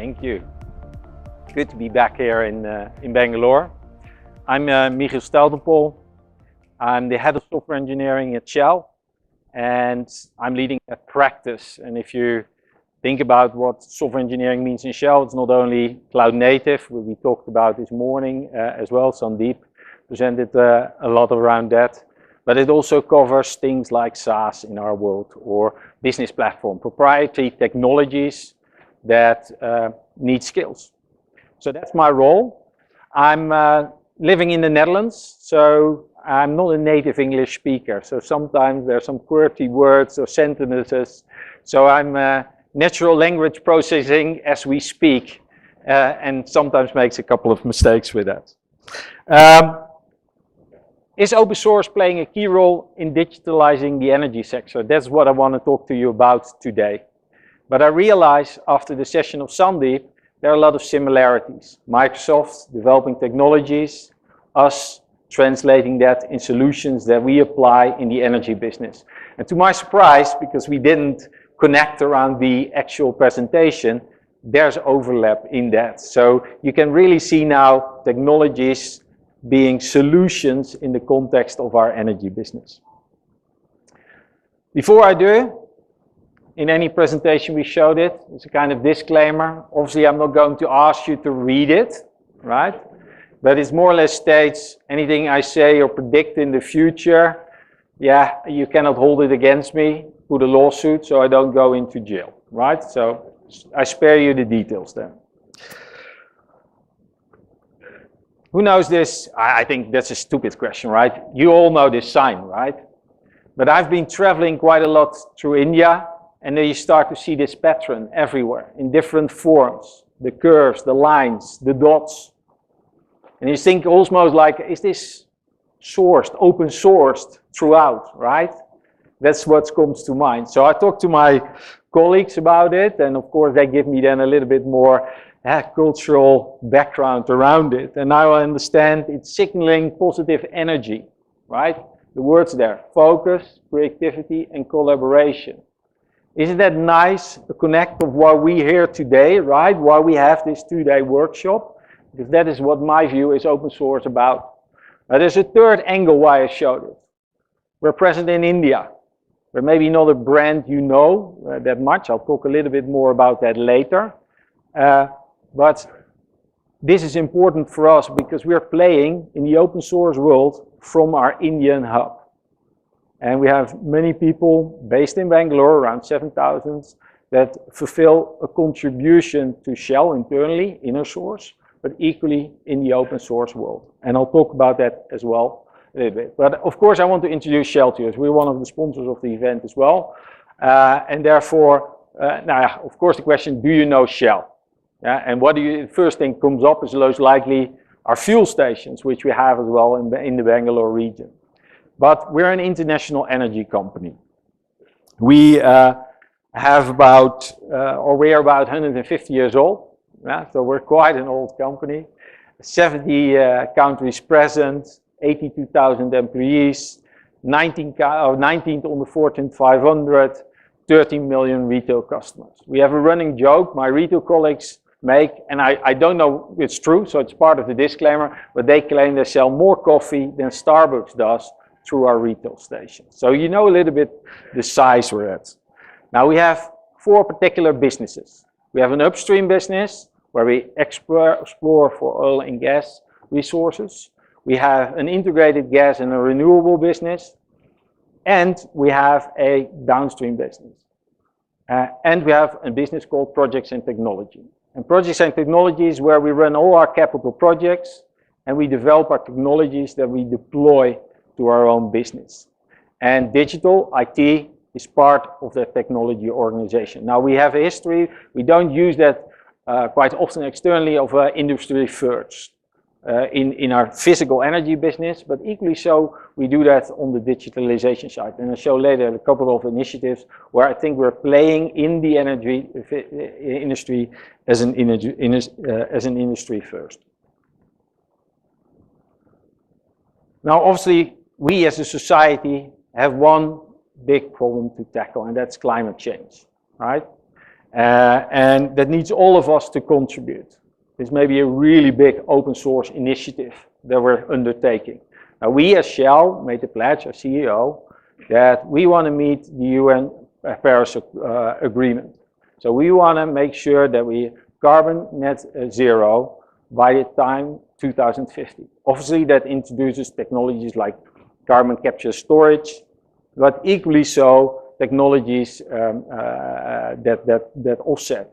Thank you. Good to be back here in Bangalore. I'm Michiel Steltenpool. I'm the head of software engineering at Shell, and I'm leading a practice. And if you think about what software engineering means in Shell, it's not only cloud native, what we talked about this morning as well. Sandeep presented a lot around that, but it also covers things like SaaS in our world, or business platform, proprietary technologies that need skills. So that's my role. I'm living in the Netherlands, so I'm not a native English speaker. So sometimes there are some QWERTY words or sentences. So I'm natural language processing as we speak, and sometimes makes a couple of mistakes with that. Is open source playing a key role in digitalizing the energy sector? That's what I want to talk to you about today. But I realize after the session of Sandeep, there are a lot of similarities. Microsoft developing technologies, us translating that in solutions that we apply in the energy business. And to my surprise, because we didn't connect around the actual presentation, there's overlap in that. So you can really see now technologies being solutions in the context of our energy business. Before I do, in any presentation we showed it, it's a kind of disclaimer. Obviously I'm not going to ask you to read it, right? But it more or less states anything I say or predict in the future, yeah, you cannot hold it against me, put a lawsuit so I don't go into jail, right? So I spare you the details then. Who knows this? I think that's a stupid question, right? You all know this sign, right? But I've been traveling quite a lot through India, and then you start to see this pattern everywhere in different forms. The curves, the lines, the dots. And you think almost like, is this sourced, open sourced throughout, right? That's what comes to mind. So I talked to my colleagues about it, and of course they give me then a little bit more cultural background around it. And now I understand it's signaling positive energy, right? The words there, focus, creativity, and collaboration. Isn't that nice, the connect of what we hear today, right? Why we have this 2-day workshop, because that is what my view is open source about. Now there's a third angle why I showed it. We're present in India. We're maybe not a brand you know that much. I'll talk a little bit more about that later. But this is important for us because we're playing in the open source world from our Indian hub. And we have many people based in Bangalore, around 7,000, that fulfill a contribution to Shell internally, inner source, but equally in the open source world. And I'll talk about that as well a little bit. But of course I want to introduce Shell to you. We're one of the sponsors of the event as well. And therefore, now of course the question, do you know Shell? And what do you, the first thing comes up is most likely our fuel stations, which we have as well in the Bangalore region. But we're an international energy company. We have about, or we are about 150 years old. So we're quite an old company. 70 countries present, 82,000 employees, 19th on the Fortune 500, 13 million retail customers. We have a running joke my retail colleagues make, and I don't know if it's true, so it's part of the disclaimer, but they claim they sell more coffee than Starbucks does through our retail stations. So you know a little bit the size we're at. Now we have 4 particular businesses. We have an upstream business where we explore for oil and gas resources. We have an integrated gas and a renewable business. And we have a downstream business. And we have a business called Projects and Technology. And Projects and Technology is where we run all our capital projects and we develop our technologies that we deploy to our own business. And digital, IT, is part of that technology organization. Now we have a history, we don't use that quite often externally of industry first in our physical energy business, but equally so we do that on the digitalization side. And I'll show later a couple of initiatives where I think we're playing in the energy industry as an industry first. Now obviously we as a society have one big problem to tackle, and that's climate change, right? And that needs all of us to contribute. This may be a really big open source initiative that we're undertaking. Now, we as Shell made the pledge, our CEO, that we want to meet the UN Paris Agreement. So we want to make sure that we carbon net zero by the time 2050. Obviously, that introduces technologies like carbon capture storage, but equally so technologies that offset.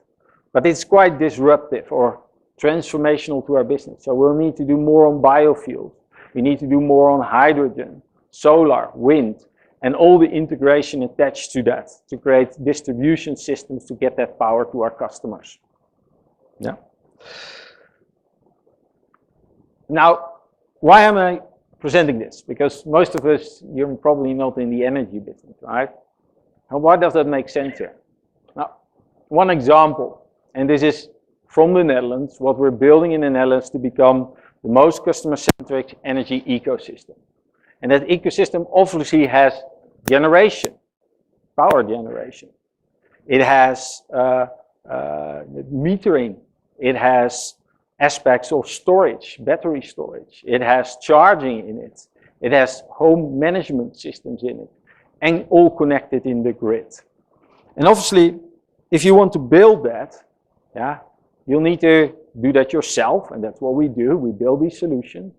But it's quite disruptive or transformational to our business. So we'll need to do more on biofuels. We need to do more on hydrogen, solar, wind, and all the integration attached to that to create distribution systems to get that power to our customers. Yeah. Now, why am I presenting this? Because most of us, you're probably not in the energy business, right? And why does that make sense here? Now, one example, and this is from the Netherlands, what we're building in the Netherlands to become the most customer-centric energy ecosystem. And that ecosystem obviously has generation, power generation. It has metering. It has aspects of storage, battery storage. It has charging in it. It has home management systems in it, and all connected in the grid. And obviously, if you want to build that, yeah, you'll need to do that yourself, and that's what we do. We build these solutions.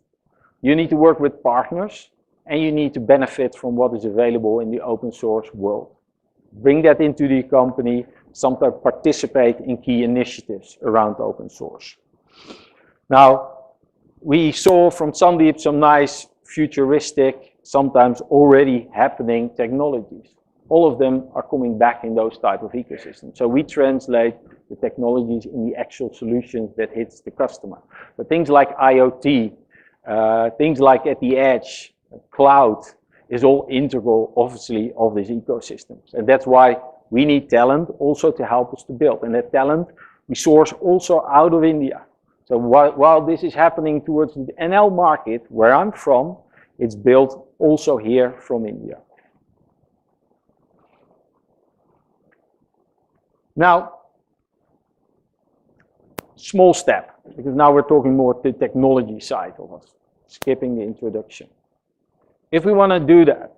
You need to work with partners, and you need to benefit from what is available in the open source world. Bring that into the company, sometimes participate in key initiatives around open source. Now, we saw from Sandeep some nice futuristic, sometimes already happening technologies. All of them are coming back in those type of ecosystems. So we translate the technologies in the actual solutions that hits the customer. But things like IoT, things like at the edge, cloud, is all integral, obviously, of these ecosystems. And that's why we need talent also to help us to build. And that talent we source also out of India. So while this is happening towards the NL market, where I'm from, it's built also here from India. Now, small step, because now we're talking more to the technology side of us, skipping the introduction. If we want to do that,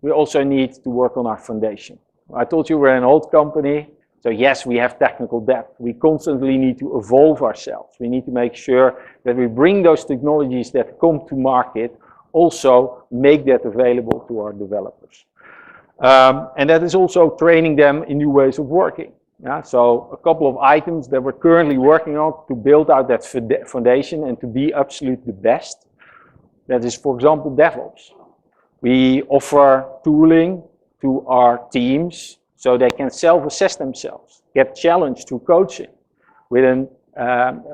we also need to work on our foundation. I told you we're an old company, so yes, we have technical debt. We constantly need to evolve ourselves. We need to make sure that we bring those technologies that come to market, also make that available to our developers. And that is also training them in new ways of working. Yeah, so a couple of items that we're currently working on to build out that foundation and to be absolutely the best. That is, for example, DevOps. We offer tooling to our teams so they can self-assess themselves, get challenged through coaching with an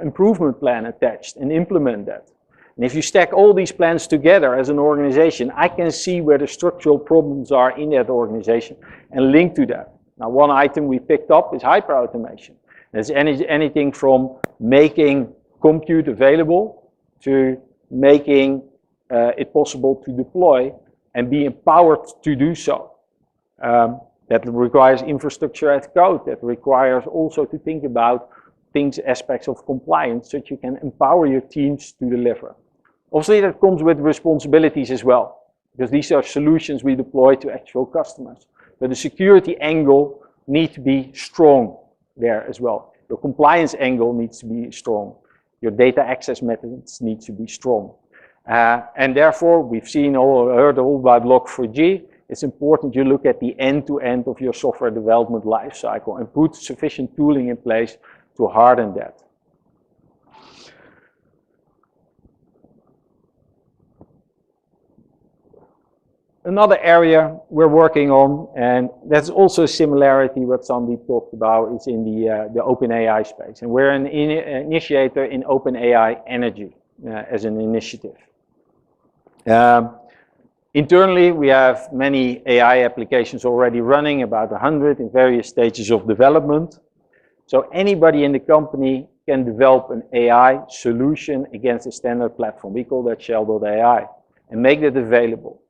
improvement plan attached and implement that. And if you stack all these plans together as an organization, I can see where the structural problems are in that organization and link to that. Now, one item we picked up is hyperautomation. There's anything from making compute available to making it possible to deploy and be empowered to do so. That requires infrastructure as code. That requires also to think about things, aspects of compliance, so that you can empower your teams to deliver. Obviously, that comes with responsibilities as well, because these are solutions we deploy to actual customers. But the security angle needs to be strong there as well. Your compliance angle needs to be strong. Your data access methods need to be strong. And therefore, we've seen or heard all about Log4j. It's important you look at the end-to-end of your software development lifecycle and put sufficient tooling in place to harden that. Another area we're working on, and that's also a similarity what Sandeep talked about, is in the OpenAI space. And we're an initiator in OpenAI Energy as an initiative. Internally, we have many AI applications already running, about 100 in various stages of development. So anybody in the company can develop an AI solution against a standard platform. We call that Shell.ai and make that available.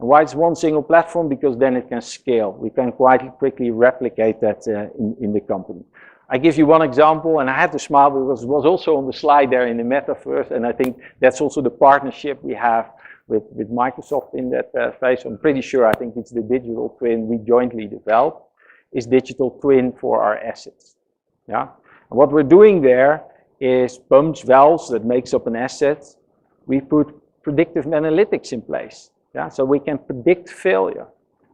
And why it's one single platform? Because then it can scale. We can quite quickly replicate that in the company. I give you one example, and I had to smile because it was also on the slide there in the metaverse, and I think that's also the partnership we have with Microsoft in that phase. I'm pretty sure, I think it's the digital twin we jointly developed, is digital twin for our assets. Yeah? And what we're doing there is pumps, valves that makes up an asset. We put predictive analytics in place. Yeah? So we can predict failure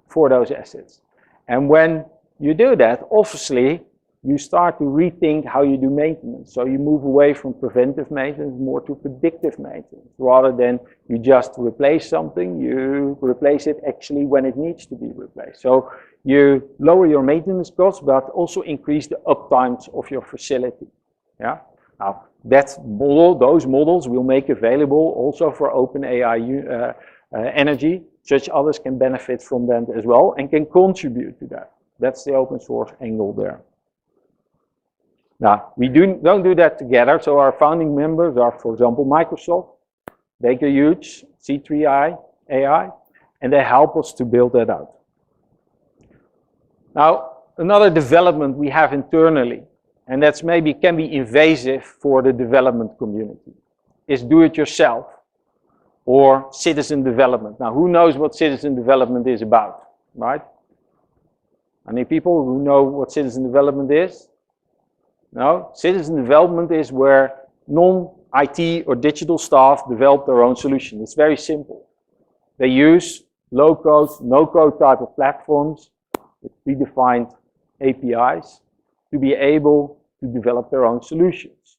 for those assets. And when you do that, obviously, you start to rethink how you do maintenance. So you move away from preventive maintenance more to predictive maintenance. Rather than you just replace something, you replace it actually when it needs to be replaced. So you lower your maintenance costs, but also increase the uptimes of your facility. Yeah? Now, that model, those models will make available also for OpenAI energy, such others can benefit from that as well and can contribute to that. That's the open source angle there. Now, we don't do that together, so our founding members are, for example, Microsoft, Baker Hughes, C3 AI, and they help us to build that out. Now, another development we have internally, and that's maybe can be invasive for the development community, is do-it-yourself or citizen development. Now, who knows what citizen development is about, right? Any people who know what citizen development is? No, citizen development is where non-IT or digital staff develop their own solution. It's very simple. They use low-code, no-code type of platforms with predefined APIs to be able to develop their own solutions.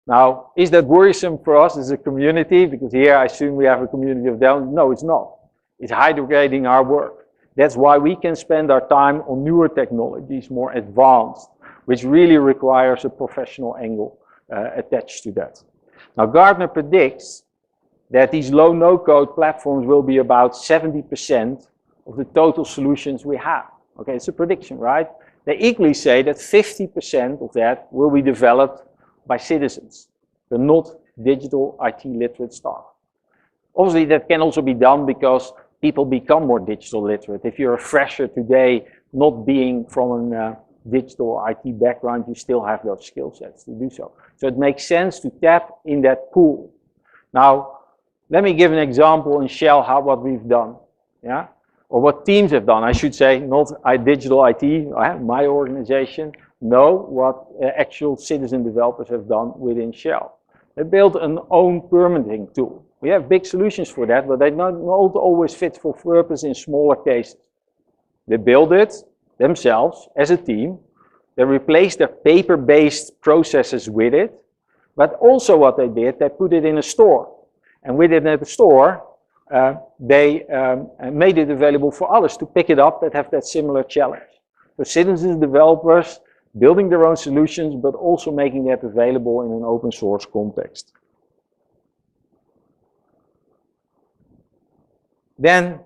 Now, is that worrisome for us as a community? Because here I assume we have a community of them. No, it's not. It's high-degrading our work. That's why we can spend our time on newer technologies, more advanced, which really requires a professional angle attached to that. Now, Gartner predicts that these low no-code platforms will be about 70% of the total solutions we have. Okay, it's a prediction, right? They equally say that 50% of that will be developed by citizens, the not digital IT literate staff. Obviously, that can also be done because people become more digital literate. If you're a fresher today, not being from a digital IT background, you still have those skill sets to do so. So it makes sense to tap in that pool. Now, let me give an example in Shell what we've done, yeah, or what teams have done. I should say, not digital IT, my organization. No, what actual citizen developers have done within Shell. They built an own permitting tool. We have big solutions for that, but they not always fit for purpose in smaller cases. They build it themselves as a team. They replaced their paper-based processes with it, but also what they did, they put it in a store. And with it at the store, they made it available for others to pick it up that have that similar challenge. So citizen developers building their own solutions, but also making that available in an open source context. Then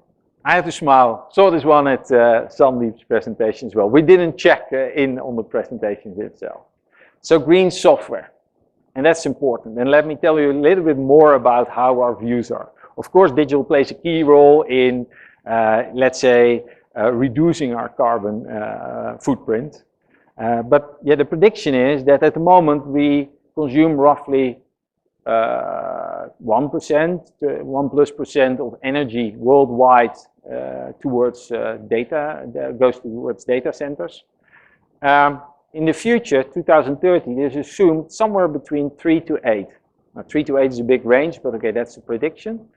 I have to smile. Saw this one at Sandeep's presentation as well. We didn't check in on the presentations itself. So green software, and that's important. And let me tell you a little bit more about how our views are. Of course, digital plays a key role in, let's say, reducing our carbon footprint. But yeah, the prediction is that at the moment we consume roughly 1% to 1+% of energy worldwide towards goes towards data centers. In the future, 2030, it is assumed somewhere between 3 to 8. Now, 3 to 8 is a big range, but okay, that's a prediction.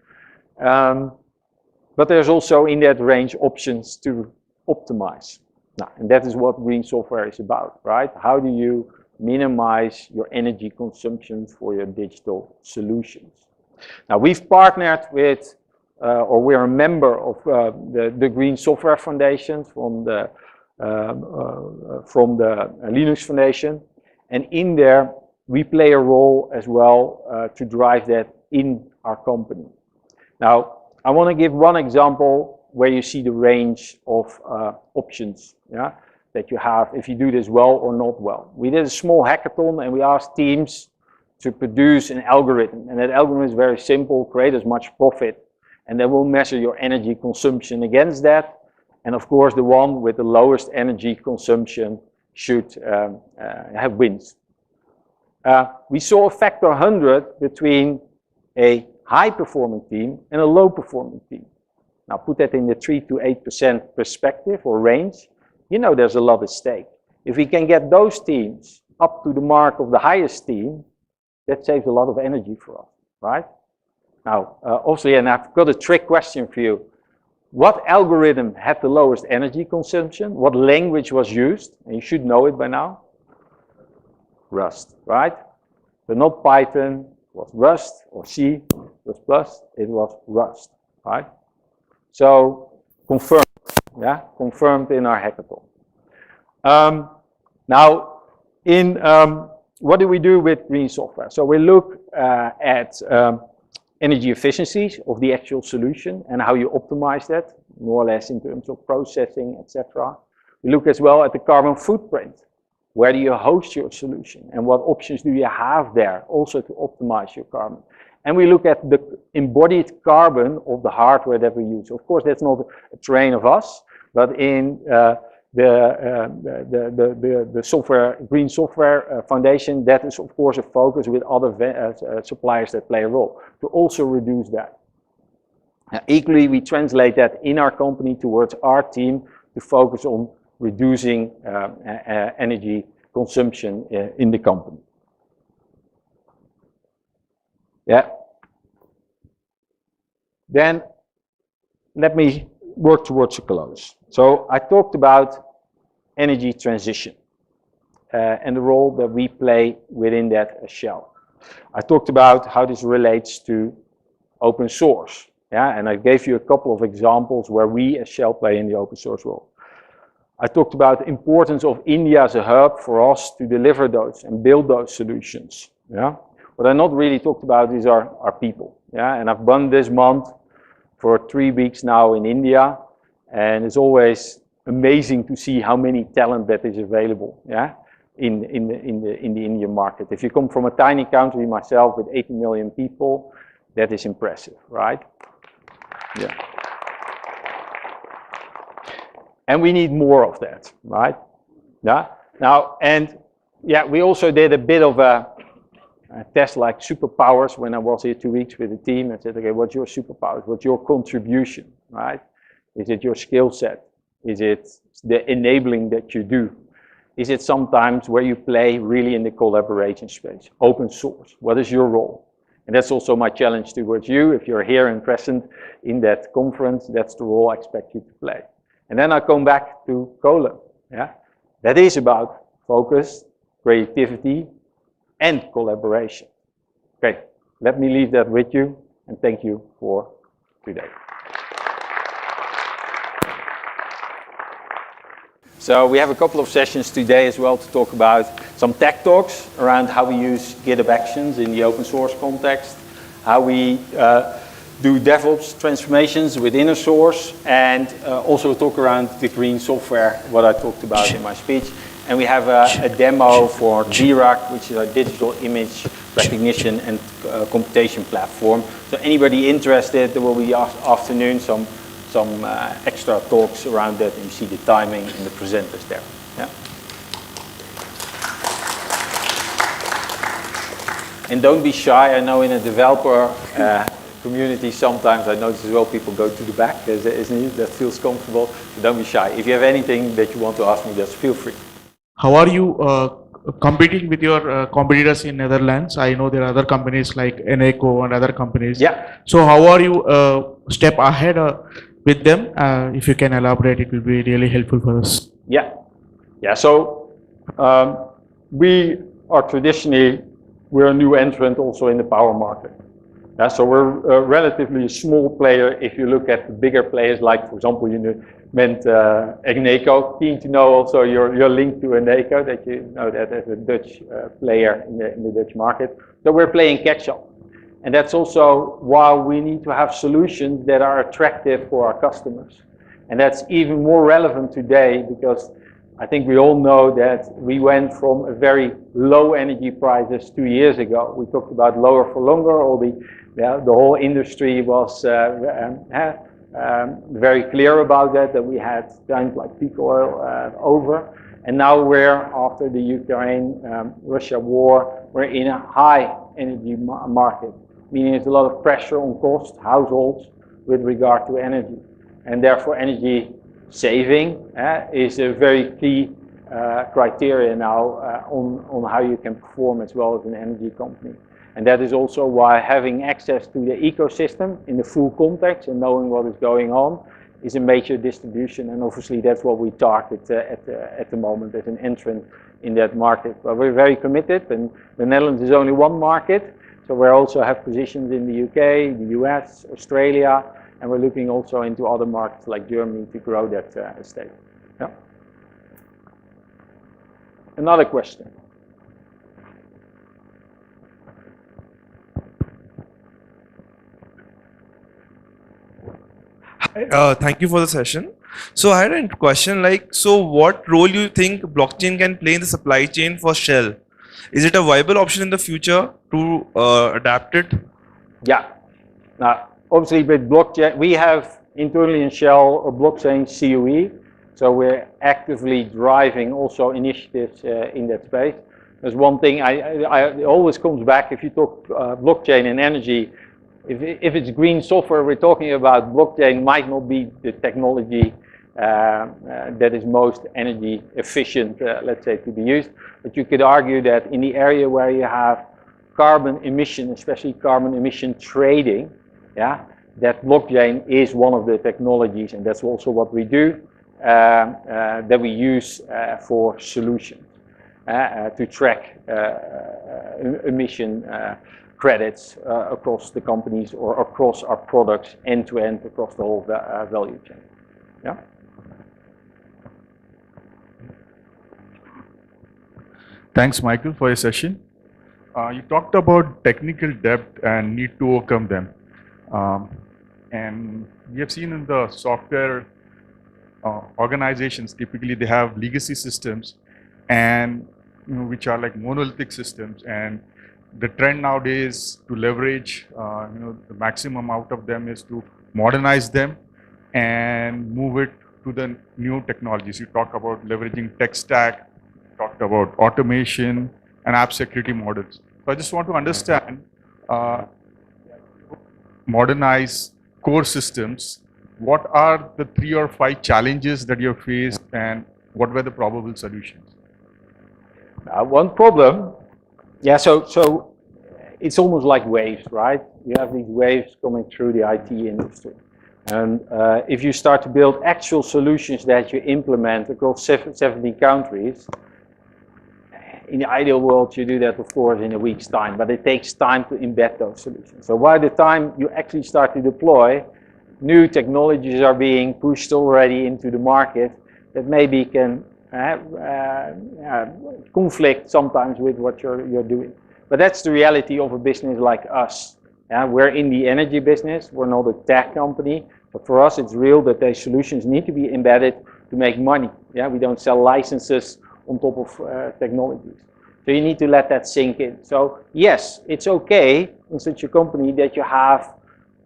But there's also in that range options to optimize. Now, and that is what green software is about, right? How do you minimize your energy consumption for your digital solutions? Now, we've partnered with, or we're a member of the Green Software Foundation from the Linux Foundation, and in there we play a role as well to drive that in our company. Now, I want to give one example where you see the range of options, yeah, that you have if you do this well or not well. We did a small hackathon and we asked teams to produce an algorithm, and that algorithm is very simple: create as much profit and they will measure your energy consumption against that. And of course, the one with the lowest energy consumption should have wins. We saw a factor 100 between a high-performing team and a low-performing team. Now put that in the 3 to 8% perspective or range. You know there's a lot at stake. If we can get those teams up to the mark of the highest team, that saves a lot of energy for us, right? Now, obviously, and I've got a trick question for you. What algorithm had the lowest energy consumption? What language was used? And you should know it by now. Rust, right? But not Python, it was Rust, or C++, it was Rust, right? So, confirmed, yeah? Confirmed in our hackathon. Now, what do we do with green software? So we look at energy efficiencies of the actual solution and how you optimize that, more or less in terms of processing, etc. We look as well at the carbon footprint. Where do you host your solution and what options do you have there also to optimize your carbon? And we look at the embodied carbon of the hardware that we use. Of course, that's not a terrain of us, but in the software, green software foundation, that is of course a focus with other suppliers that play a role to also reduce that. Equally, we translate that in our company towards our team to focus on reducing energy consumption in the company. Yeah. Then let me work towards a close. So I talked about energy transition and the role that we play within that as Shell. I talked about how this relates to open source. Yeah, and I gave you a couple of examples where we as Shell play in the open source role. I talked about the importance of India as a hub for us to deliver those and build those solutions. Yeah. What I not really talked about is our people. Yeah, and I've run this month for 3 weeks now in India, and it's always amazing to see how many talent that is available. Yeah, in the Indian market. If you come from a tiny country, myself, with 80 million people, that is impressive, right? Yeah. And we need more of that, right? Yeah. Now, and yeah, we also did a bit of a test like superpowers when I was here 2 weeks with the team and said, okay, what's your superpowers? What's your contribution, right? Is it your skill set? Is it the enabling that you do? Is it sometimes where you play really in the collaboration space? Open source, what is your role? And that's also my challenge towards you. If you're here and present in that conference, that's the role I expect you to play. And then I come back to Colo. Yeah? That is about focus, creativity, and collaboration. Okay, let me leave that with you, and thank you for today. So we have a couple of sessions today as well to talk about some tech talks around how we use GitHub Actions in the open source context, how we do DevOps transformations with inner source, and also talk around the green software, what I talked about in my speech. And we have a demo for DRAC, which is our digital image recognition and computation platform. So anybody interested, there will be afternoon some extra talks around that, and you see the timing and the presenters there. Yeah. And don't be shy. I know in a developer community sometimes I notice as well people go to the back, that feels comfortable. So don't be shy. If you have anything that you want to ask me, just feel free. How are you competing with your competitors in Netherlands? I know there are other companies like Eneco and other companies. Yeah. So how are you step ahead with them? If you can elaborate, it will be really helpful for us. Yeah. Yeah. So we are traditionally, we're a new entrant also in the power market. Yeah, so we're a relatively small player if you look at the bigger players, like for example, you meant Eneco. Keen to know also your link to Eneco, that you know that as a Dutch player in the Dutch market. So we're playing catch up. And that's also why we need to have solutions that are attractive for our customers. And that's even more relevant today because I think we all know that we went from a very low energy prices 2 years ago. We talked about lower for longer. The whole industry was very clear about that we had times like peak oil over. And now after the Ukraine-Russia war, we're in a high energy market, meaning there's a lot of pressure on households with regard to energy. And therefore energy saving is a very key criteria now on how you can perform as well as an energy company. And that is also why having access to the ecosystem in the full context and knowing what is going on is a major distribution, and obviously that's what we target at the moment as an entrant in that market. But we're very committed, and the Netherlands is only one market, so we also have positions in the UK, the US, Australia, and we're looking also into other markets like Germany to grow that estate. Yeah. Another question. Thank you for the session. So I had a question like, so what role you think blockchain can play in the supply chain for Shell? Is it a viable option in the future to adapt it? Yeah. Now, obviously with blockchain, we have internally in Shell a blockchain COE, so we're actively driving also initiatives in that space. There's one thing it always comes back if you talk blockchain and energy. If it's green software we're talking about, blockchain might not be the technology that is most energy efficient, let's say, to be used. But you could argue that in the area where you have carbon emission, especially carbon emission trading, yeah, that blockchain is one of the technologies, and that's also what we do, that we use for solutions to track emission credits across the companies or across our products end to end across the whole value chain. Yeah. Thanks, Michael, for your session. You talked about technical debt and need to overcome them. And we have seen in the software organizations, typically they have legacy systems and which are like monolithic systems, and the trend nowadays to leverage the maximum out of them is to modernize them and move it to the new technologies. You talk about leveraging tech stack, talked about automation and app security models. So I just want to understand, modernize core systems, what are the 3 or 5 challenges that you have faced and what were the probable solutions? One problem, yeah, so it's almost like waves, right? You have these waves coming through the IT industry. And if you start to build actual solutions that you implement across 70 countries, in the ideal world, you do that, of course, in a week's time, but it takes time to embed those solutions. So by the time you actually start to deploy, new technologies are being pushed already into the market that maybe can conflict sometimes with what you're doing. But that's the reality of a business like us. We're in the energy business, we're not a tech company, but for us it's real that these solutions need to be embedded to make money. Yeah, we don't sell licenses on top of technologies. So you need to let that sink in. So yes, it's okay in such a company that you have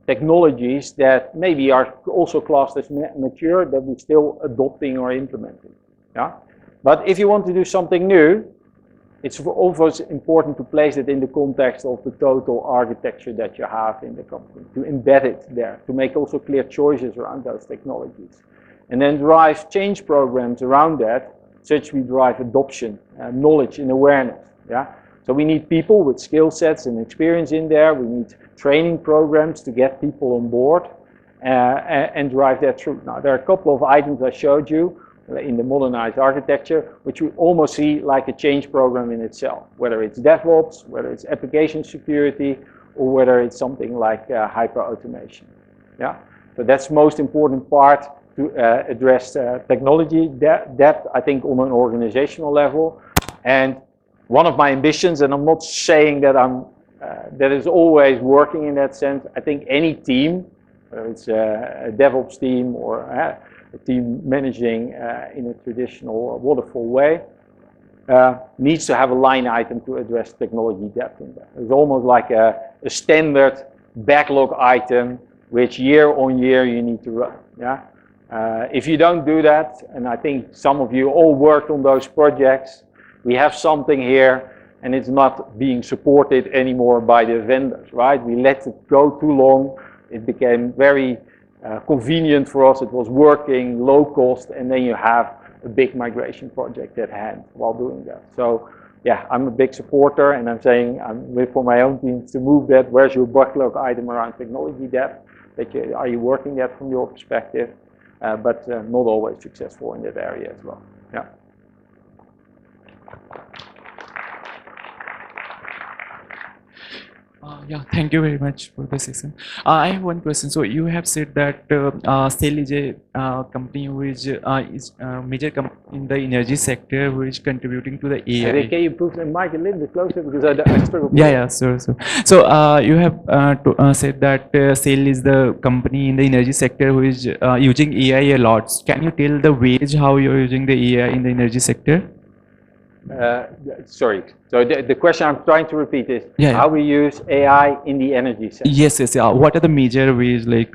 technologies that maybe are also classed as mature that we're still adopting or implementing. Yeah? But if you want to do something new, it's always important to place it in the context of the total architecture that you have in the company, to embed it there, to make also clear choices around those technologies. And then drive change programs around that, such we drive adoption, knowledge and awareness. Yeah? So we need people with skill sets and experience in there. We need training programs to get people on board and drive that through. Now, there are a couple of items I showed you in the modernized architecture, which we almost see like a change program in itself, whether it's DevOps, whether it's application security, or whether it's something like hyper-automation. Yeah? So that's the most important part to address technology depth, I think, on an organizational level. And one of my ambitions, and I'm not saying that that is always working in that sense, I think any team, whether it's a DevOps team or a team managing in a traditional waterfall way, needs to have a line item to address technology depth in there. It's almost like a standard backlog item which year on year you need to run. Yeah? If you don't do that, and I think some of you all worked on those projects, we have something here and it's not being supported anymore by the vendors, right? We let it go too long. It became very convenient for us. It was working, low cost, and then you have a big migration project at hand while doing that. So yeah, I'm a big supporter, and I'm saying I'm with for my own teams to move that. Where's your backlog item around technology depth? Are you working that from your perspective? But not always successful in that area as well. Yeah. Yeah, thank you very much for the session. I have one question. So you have said that Cell is a company which is major in the energy sector, which is contributing to the AI. Can you put the mic a little bit closer because I struggle. Yeah, sure. So you have said that Cell is the company in the energy sector who is using AI a lot. Can you tell the ways how you're using the AI in the energy sector? Sorry. So the question I'm trying to repeat is how we use AI in the energy sector. Yes. What are the major ways? Like,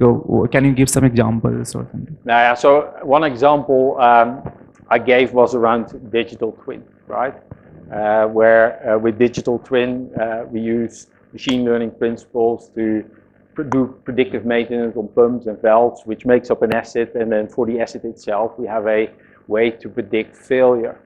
can you give some examples or something? So one example I gave was around digital twin, right? Where with digital twin we use machine learning principles to do predictive maintenance on pumps and valves, which makes up an asset, and then for the asset itself we have a way to predict failure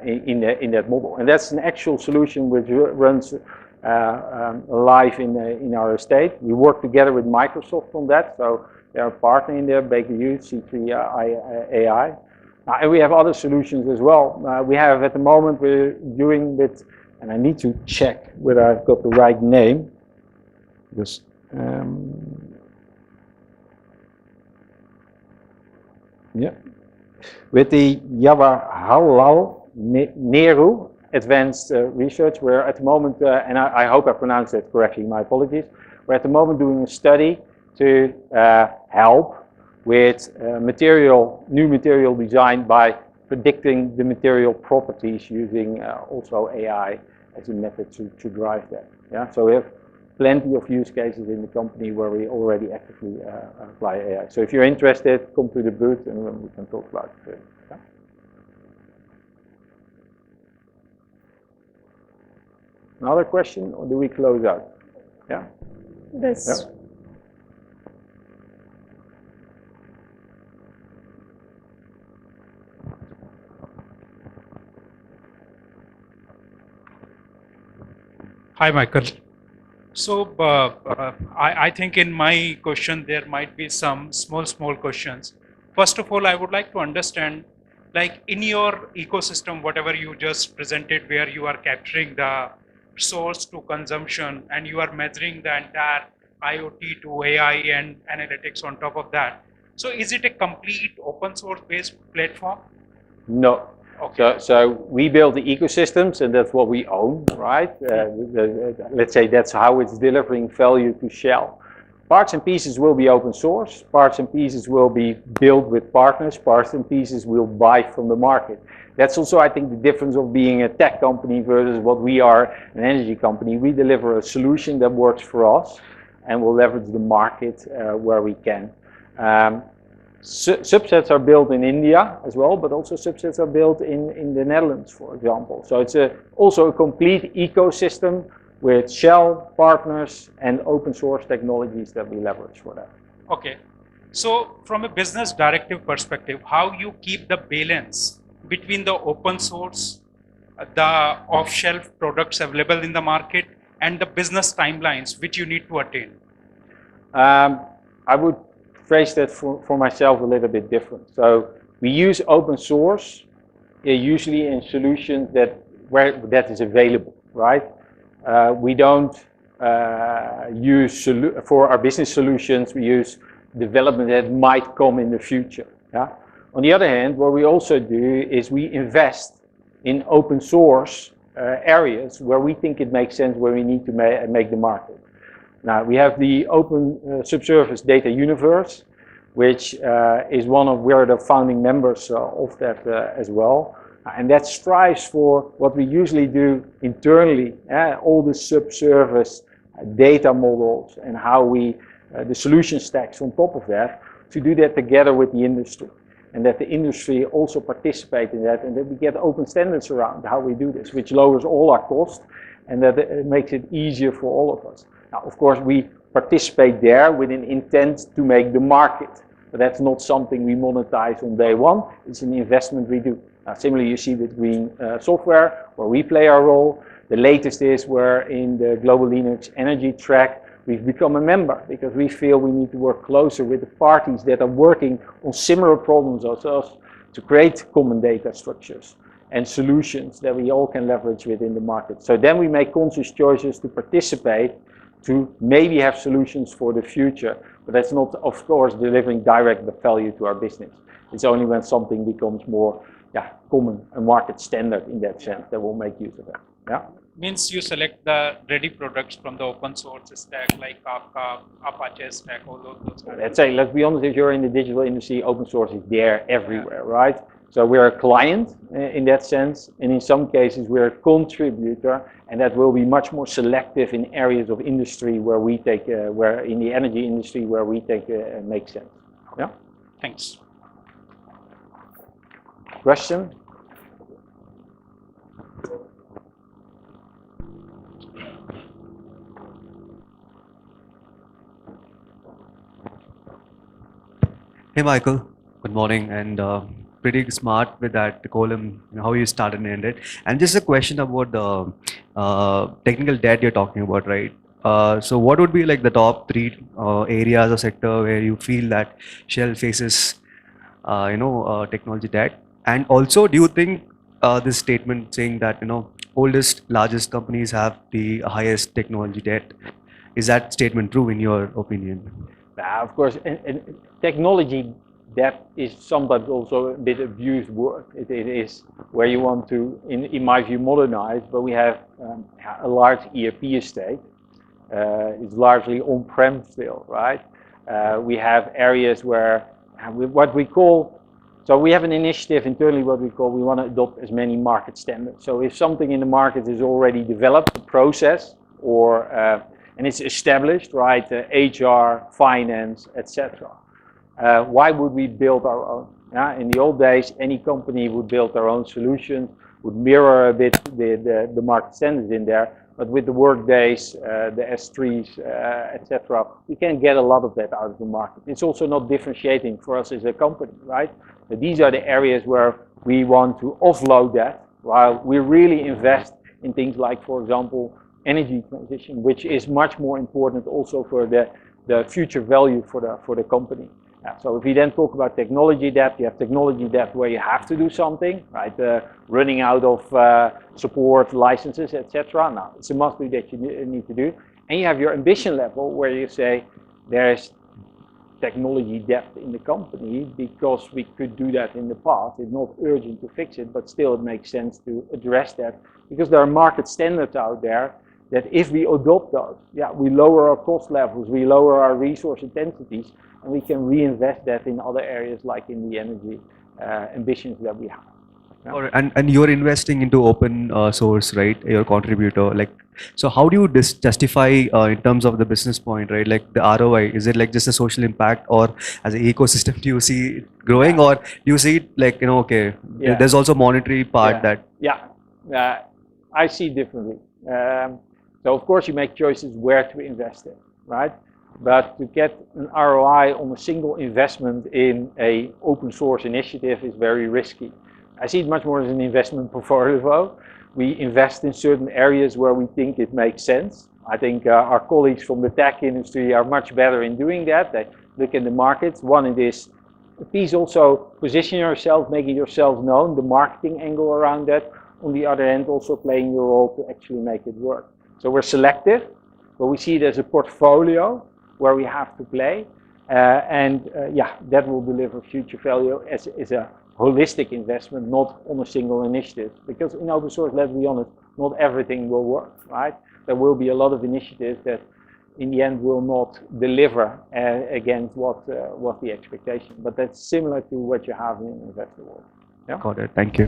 in that model. And that's an actual solution which runs live in our estate. We work together with Microsoft on that, so they're a partner in there, Baker Hughes, C3 AI. And we have other solutions as well. We have at the moment, we're doing with, and I need to check whether I've got the right name. Just, yeah. With the Jawaharlal Nehru Advanced Research, we're at the moment, and I hope I pronounced it correctly, my apologies, we're at the moment doing a study to help with new material design by predicting the material properties using also AI as a method to drive that. Yeah? So we have plenty of use cases in the company where we already actively apply AI. So if you're interested, come to the booth and we can talk about it. Yeah? Another question, or do we close out? Yeah? This. Yeah. Hi, Michael. So I think in my question there might be some small questions. First of all, I would like to understand, like in your ecosystem, whatever you just presented, where you are capturing the source to consumption and you are measuring the entire IoT to AI and analytics on top of that. So is it a complete open source based platform? No. Okay. So we build the ecosystems, and that's what we own, right? Let's say that's how it's delivering value to Shell. Parts and pieces will be open source. Parts and pieces will be built with partners. Parts and pieces we'll buy from the market. That's also, I think, the difference of being a tech company versus what we are, an energy company. We deliver a solution that works for us, and we'll leverage the market where we can. Subsets are built in India as well, but also subsets are built in the Netherlands, for example. So it's also a complete ecosystem with Shell, partners, and open source technologies that we leverage for that. Okay. So from a business directive perspective, how you keep the balance between the open source, the off-shelf products available in the market, and the business timelines which you need to attain? I would phrase that for myself a little bit different. So we use open source usually in solutions where that is available, right? We don't use for our business solutions. We use development that might come in the future. Yeah. On the other hand, what we also do is we invest in open source areas where we think it makes sense, where we need to make the market. Now we have the open subsurface data universe. which is we're the founding members of that as well. And that strives for what we usually do internally, all the subsurface data models and how we, the solution stacks on top of that, to do that together with the industry. And that the industry also participate in that, and that we get open standards around how we do this, which lowers all our costs, and that it makes it easier for all of us. Now, of course, we participate there with an intent to make the market, but that's not something we monetize on day one. It's an investment we do. Now, similarly, you see with green software, where we play our role. The latest is where in the Global Linux Energy track, we've become a member because we feel we need to work closer with the parties that are working on similar problems as us to create common data structures and solutions that we all can leverage within the market. So then we make conscious choices to participate, to maybe have solutions for the future, but that's not, of course, delivering direct value to our business. It's only when something becomes more common, a market standard in that sense, that we'll make use of that. Yeah. Means you select the ready products from the open source stack like Kafka, Apache stack, all those. Let's be honest, if you're in the digital industry, open source is there everywhere, right? So we're a client in that sense, and in some cases we're a contributor, and that will be much more selective in areas of industry where we take, where in the energy industry where we take makes sense. Yeah. Thanks. Question? Hey Michael, good morning, and pretty smart with that column, how you started and ended. And just a question about the technical debt you're talking about, right? So what would be like the top three areas or sector where you feel that Shell faces, technology debt? And also, do you think this statement saying that oldest, largest companies have the highest technology debt, is that statement true in your opinion? Of course, and technology debt is sometimes also a bit abused word. It is where you want to, in my view, modernize, but we have a large ERP estate. It's largely on-prem still, right? We have areas where what we call, so we have an initiative internally, what we call, we want to adopt as many market standards. So if something in the market is already developed, a process, or and it's established, right? HR, finance, etc. Why would we build our own? In the old days, any company would build their own solution, would mirror a bit the market standards in there. But with the Workdays, the S3s, etc., we can get a lot of that out of the market. It's also not differentiating for us as a company, right? But these are the areas where we want to offload that, while we really invest in things like, for example, energy transition, which is much more important also for the future value for the company. So if we then talk about technology debt, you have technology debt where you have to do something, right? Running out of support, licenses, etc. Now, it's a must-do that you need to do. And you have your ambition level where you say there's technology debt in the company because we could do that in the past. It's not urgent to fix it, but still it makes sense to address that because there are market standards out there that if we adopt those, we lower our cost levels, we lower our resource intensities, and we can reinvest that in other areas like in the energy ambitions that we have. And you're investing into open source, right? Your contributor, like, so how do you justify in terms of the business point, right? Like the ROI, is it like just a social impact, or as an ecosystem, do you see it growing, or do you see it like, there's also monetary part that? I see it differently. So of course you make choices where to invest in, right? But to get an ROI on a single investment in a open source initiative is very risky. I see it much more as an investment portfolio. We invest in certain areas where we think it makes sense. I think our colleagues from the tech industry are much better in doing that. They look in the markets. One, it is please also position yourself, making yourself known, the marketing angle around that. On the other hand, also playing your role to actually make it work. So we're selective, but we see it as a portfolio where we have to play. That will deliver future value as a holistic investment, not on a single initiative. Because in open source, let's be honest, not everything will work, right? There will be a lot of initiatives that in the end will not deliver against what the expectation. But that's similar to what you have in investor world. Yeah? Got it. Thank you.